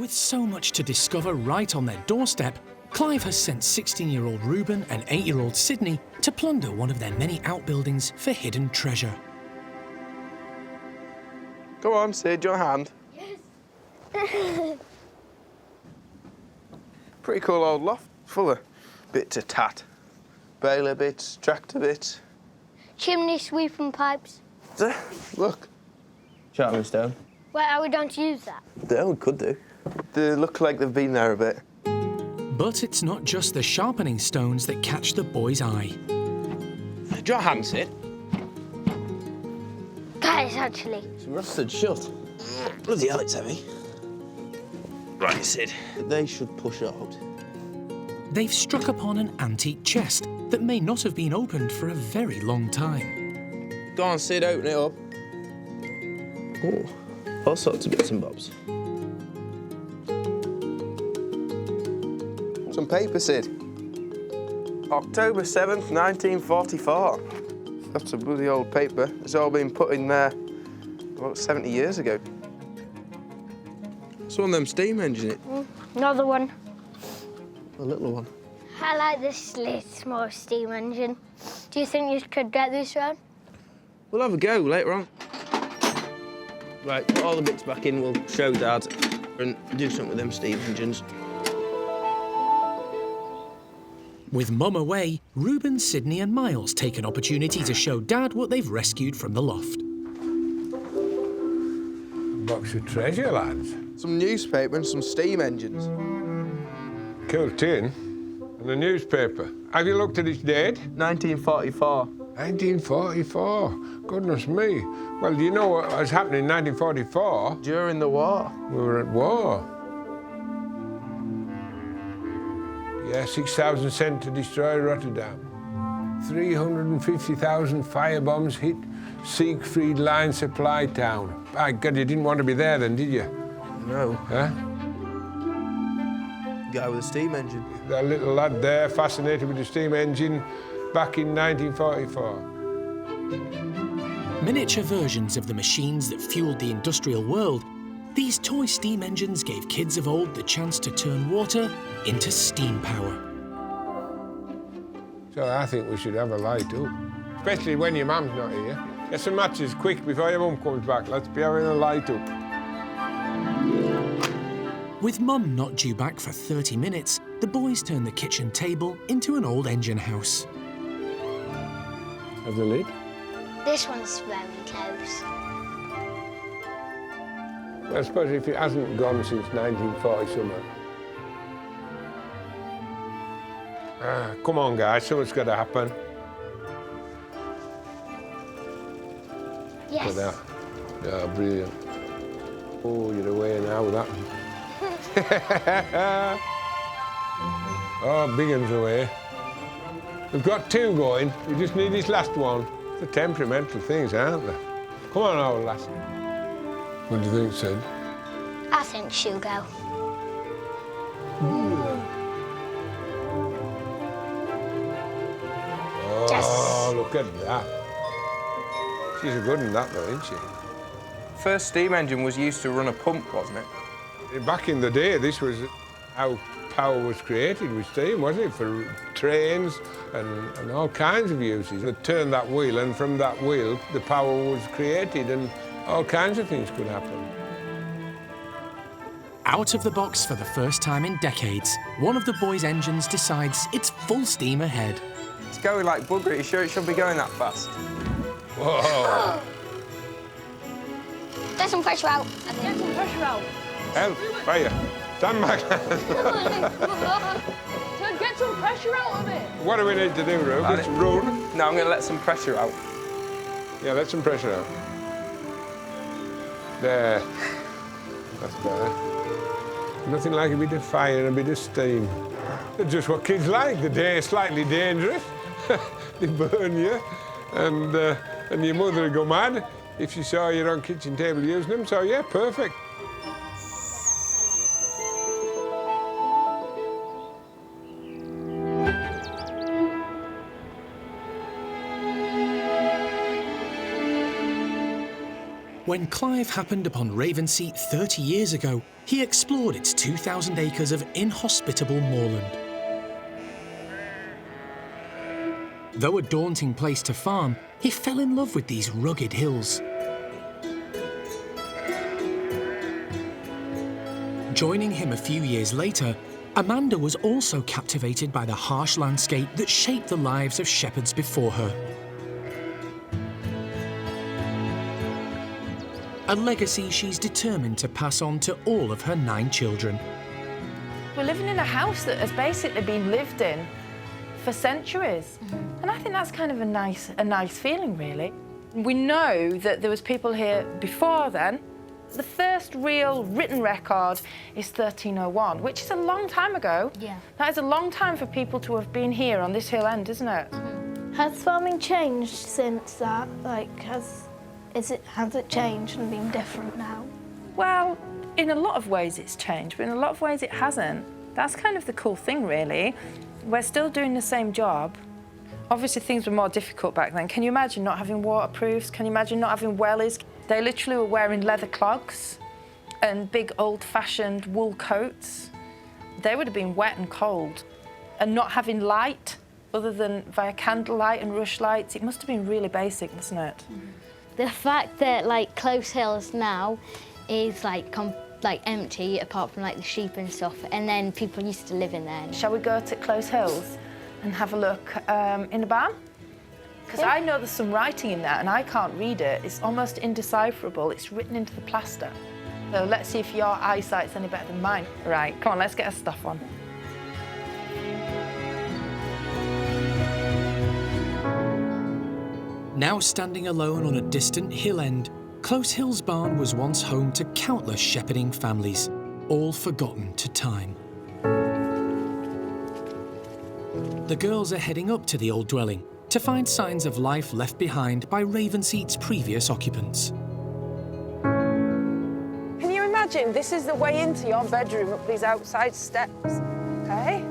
With so much to discover right on their doorstep, Clive has sent 16-year-old Reuben and 8-year-old Sydney to plunder one of their many outbuildings for hidden treasure. Go on, Sid, your hand. Yes. Pretty cool old loft, full of bits of tat. Baler bits, tractor bits. Chimney sweeping pipes. Look. Sharpening stone. Where are we going to use that? Yeah, we could do. They look like they've been there a bit. But it's not just the sharpening stones that catch the boy's eye. Do your hand, Sid? Guys, actually. It's rusted shut. Bloody hell, it's heavy. Right, Sid. They should push out. They've struck upon an antique chest that may not have been opened for a very long time. Go on, Sid, open it up. Oh, all sorts of bits and bobs. Some paper, Sid. October 7th, 1944. That's a bloody old paper. It's all been put in there about 70 years ago. It's one of them steam engines. Another one. A little one. I like this little small steam engine. Do you think you could get this one? We'll have a go later on. Right, put all the bits back in, we'll show Dad and do something with them steam engines. With Mum away, Reuben, Sydney and Miles take an opportunity to show Dad what they've rescued from the loft. Box of treasure, lads. Some newspaper and some steam engines. Cool tin and a newspaper. Have you looked at its date? 1944. 1944. Goodness me. Well, do you know what was happening in 1944? During the war. We were at war. Yeah, 6,000 sent to destroy Rotterdam. 350,000 firebombs hit Siegfried Line supply town. By God, you didn't want to be there then, did you? No. Huh? Guy with a steam engine. That little lad there, fascinated with the steam engine, back in 1944. Miniature versions of the machines that fueled the industrial world, these toy steam engines gave kids of old the chance to turn water into steam power. So I think we should have a light up. Especially when your mum's not here. Get some matches quick before your mum comes back. Let's be having a light up. With Mum not due back for 30 minutes, the boys turn the kitchen table into an old engine house. Have the lid? This one's very close. I suppose if it hasn't gone since 1940 something. Come on, guys, something's got to happen. Yes. Look at that. Yeah, brilliant. Oh, you're away now with that one. Oh, big one's away. We've got two going. We just need this last one. The temperamental things, aren't they? Come on, old lass. What do you think, Sid? I think she'll go. Oh, Yes. look at that. She's a good one, that, though, isn't she? First steam engine was used to run a pump, wasn't it? Back in the day, this was how power was created with steam, wasn't it? For trains and all kinds of uses. They turned that wheel, and from that wheel, the power was created, and all kinds of things could happen. Out of the box for the first time in decades, one of the boys' engines decides it's full steam ahead. It's going like bugger. Are you sure it should be going that fast? Whoa! Get some pressure out. Get some pressure out. Help! Fire! Stand back! So get some pressure out of it. What do we need to do, Rube? Let's run. No, I'm going to let some pressure out. Yeah, let some pressure out. There. That's better. Nothing like a bit of fire and a bit of steam. They're just what kids like. They're slightly dangerous. They burn you. And your mother would go mad if she saw you on kitchen table using them. So, yeah, perfect. When Clive happened upon Ravenseat 30 years ago, he explored its 2,000 acres of inhospitable moorland. Though a daunting place to farm, he fell in love with these rugged hills. Joining him a few years later, Amanda was also captivated by the harsh landscape that shaped the lives of shepherds before her. A legacy she's determined to pass on to all of her 9 children. We're living in a house that has basically been lived in for centuries. And I think that's kind of a nice feeling, really. We know that there was people here before then. The first real written record is 1301, which is a long time ago. Yeah. That is a long time for people to have been here on this hill end, isn't it? Has farming changed since that? Like, has it changed and been different now? Well, in a lot of ways it's changed, but in a lot of ways it hasn't. That's kind of the cool thing, really. We're still doing the same job. Obviously, things were more difficult back then. Can you imagine not having waterproofs? Can you imagine not having wellies? They literally were wearing leather clogs and big old-fashioned wool coats. They would have been wet and cold. And not having light, other than via candlelight and rush lights, it must have been really basic, mustn't it? The fact that, like, Close Hills now is, like empty, apart from, like, the sheep and stuff, and then people used to live in there. Shall we go to Close Hills and have a look in the barn? Because I know there's some writing in there and I can't read it. It's almost indecipherable. It's written into the plaster. So let's see if your eyesight's any better than mine. Right, come on, let's get our stuff on. Now standing alone on a distant hill end, Close Hills Barn was once home to countless shepherding families, all forgotten to time. The girls are heading up to the old dwelling to find signs of life left behind by Ravenseat's previous occupants. Can you imagine? This is the way into your bedroom up these outside steps, okay?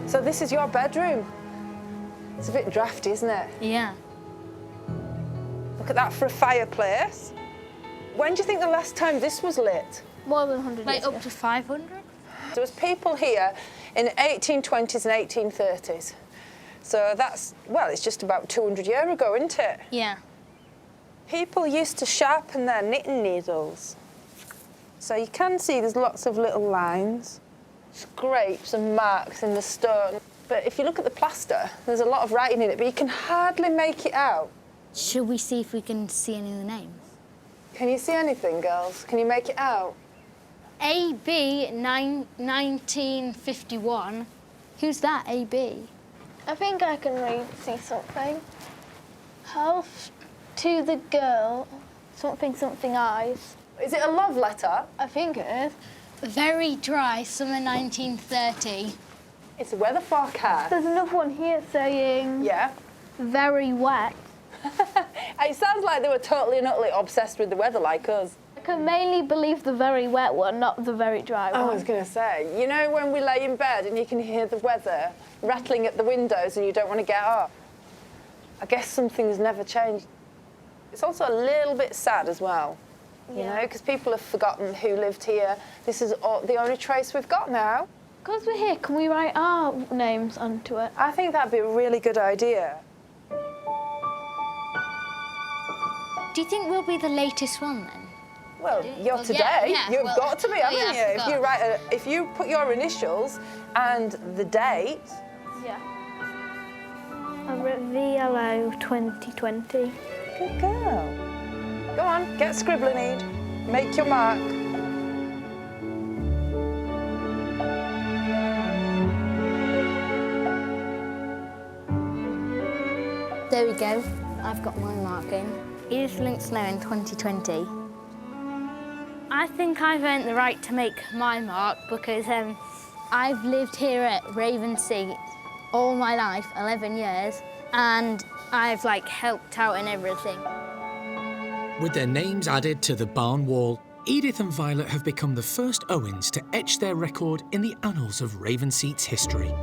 So this is your bedroom. It's a bit drafty, isn't it? Yeah. Look at that for a fireplace. When do you think the last time this was lit? More than 100 Like years up ago. to 500? There was people here in the 1820s and 1830s. So that's, well, it's just about 200 years ago, isn't it? Yeah. People used to sharpen their knitting needles. So you can see there's lots of little lines, scrapes and marks in the stone. But if you look at the plaster, there's a lot of writing in it, but you can hardly make it out. Should we see if we can see any of the names? Can you see anything, girls? Can you make it out? AB 1951. Who's that, AB? I think I can see something. Health to the girl, something eyes. Is it a love letter? I think it is. Very dry, summer 1930. It's a weather forecast. There's another one here saying Yeah. very wet. It sounds like they were totally and utterly obsessed with the weather like us. I can mainly believe the very wet one, not the very dry one. I was going to say, you know when we lay in bed and you can hear the weather rattling at the windows and you don't want to get up? I guess something's never changed. It's also a little bit sad as well, you know, because people have forgotten who lived here. This is the only trace we've got now. Because we're here, can we write our names onto it? I think that'd be a really good idea. Do you think we'll be the latest one then? Well, you're Well, today. yeah, You've well, got to be, haven't yeah, you? I If you put your initials and the date. Yeah. I've written VLO 2020. Good girl. Go on, get scribbling, Ede. Make your mark. There we go. I've got my mark in. Edith Link Snow in 2020. I think I've earned the right to make my mark because I've lived here at Ravenseat all my life, 11 years, and I've helped out and everything. With their names added to the barn wall, Edith and Violet have become the first Owens to etch their record in the annals of Ravenseat's history.